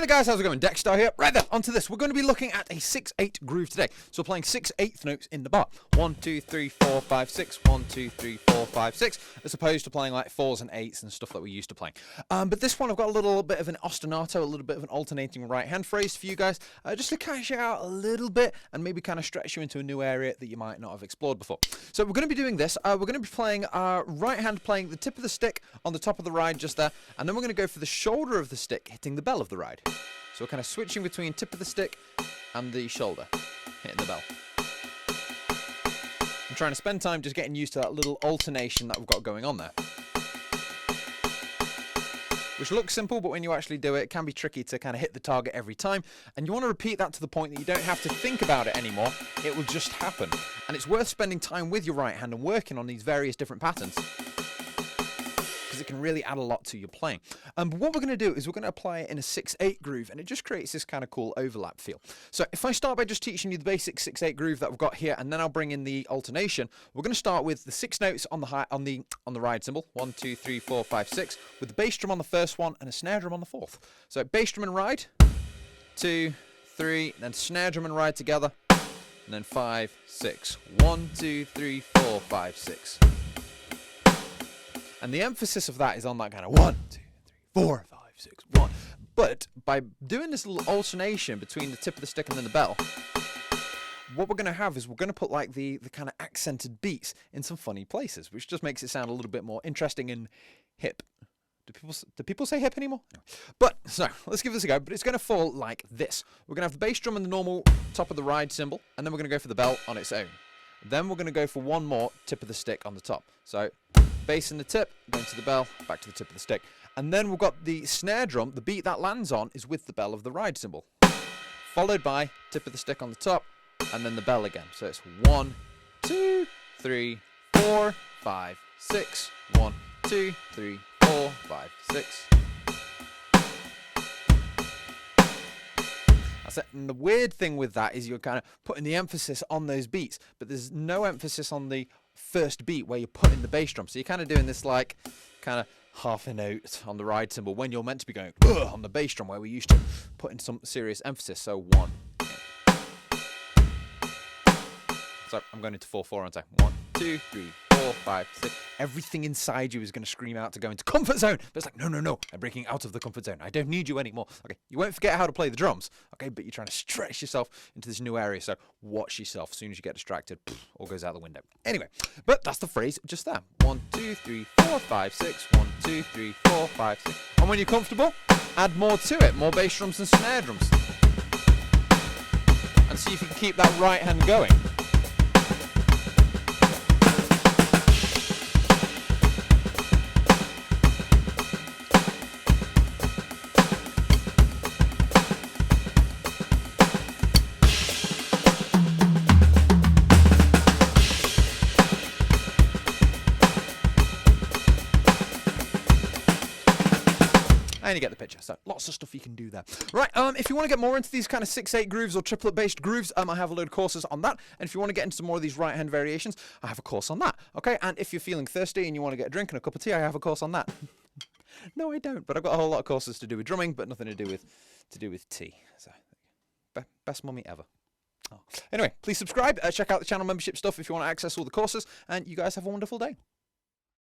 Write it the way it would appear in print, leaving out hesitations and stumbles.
there guys, how's it going? Dexter here. Right there, onto this. We're going to be looking at a 6/8 groove today. So we're playing 6/8 notes in the bar. 1, 2, 3, 4, 5, 6. 1, 2, 3, 4, 5, 6. As opposed to playing like 4s and 8s and stuff that we're used to playing. But this one I've got a little bit of an ostinato, a little bit of an alternating right hand phrase for you guys. Just to cash you out a little bit and maybe kind of stretch you into a new area that you might not have explored before. So we're going to be doing this. We're going to be playing our right hand playing the tip of the stick on the top of the ride just there. And then we're going to go for the shoulder of the stick hitting the bell of the ride. So we're kind of switching between tip of the stick and the shoulder, hitting the bell. I'm trying to spend time just getting used to that little alternation that we've got going on there. Which looks simple, but when you actually do it, it can be tricky to kind of hit the target every time. And you want to repeat that to the point that you don't have to think about it anymore. It will just happen. And it's worth spending time with your right hand and working on these various different patterns, because it can really add a lot to your playing. But what we're going to do is we're going to apply it in a 6/8 groove, and it just creates this kind of cool overlap feel. So if I start by just teaching you the basic 6/8 groove that we've got here, and then I'll bring in the alternation, we're going to start with the 6 notes on the ride cymbal. 1, 2, 3, 4, 5, 6, with the bass drum on the first one and a snare drum on the fourth. So bass drum and ride, 2, 3, then snare drum and ride together, and then 5, 6. 1, 2, 3, 4, 5, 6. And the emphasis of that is on that kind of 1, 2, 3, 4, 5, 6, 1. But by doing this little alternation between the tip of the stick and then the bell, what we're going to have is we're going to put like the kind of accented beats in some funny places, which just makes it sound a little bit more interesting and hip. Do people say hip anymore? No. But, so, let's give this a go. But it's going to fall like this. We're going to have the bass drum and the normal top of the ride cymbal, and then we're going to go for the bell on its own. Then we're going to go for one more tip of the stick on the top. So, bass in the tip, going to the bell, back to the tip of the stick. And then we've got the snare drum, the beat that lands on is with the bell of the ride cymbal. Followed by tip of the stick on the top, and then the bell again. So it's 1, 2, 3, 4, 5, 6. 1, 2, 3, 4, 5, 6. That's it. And the weird thing with that is you're kind of putting the emphasis on those beats, but there's no emphasis on the first beat where you're putting the bass drum. So you're kind of doing this like kind of half a note on the ride cymbal when you're meant to be going on the bass drum where we used to put in some serious emphasis. So 1. So I'm going into 4/4 on time. 1, 2, 3, 4, 5, 6. Everything inside you is going to scream out to go into comfort zone. But it's like, no, I'm breaking out of the comfort zone. I don't need you anymore. Okay, you won't forget how to play the drums. Okay, but you're trying to stretch yourself into this new area. So watch yourself. As soon as you get distracted, all goes out the window. Anyway, but that's the phrase just there. 1, 2, 3, 4, 5, 6. 1, 2, 3, 4, 5, 6. And when you're comfortable, add more to it. More bass drums and snare drums. And see if you can keep that right hand going. And you get the picture. So lots of stuff you can do there. Right, if you want to get more into these kind of 6/8 grooves or triplet based grooves, I have a load of courses on that. And if you want to get into some more of these right hand variations, I have a course on that. Okay, and if you're feeling thirsty and you want to get a drink and a cup of tea, I have a course on that. No, I don't, but I've got a whole lot of courses to do with drumming, but nothing to do with tea. So best mummy ever. Oh. Anyway, please subscribe, check out the channel membership stuff if you want to access all the courses, and you guys have a wonderful day.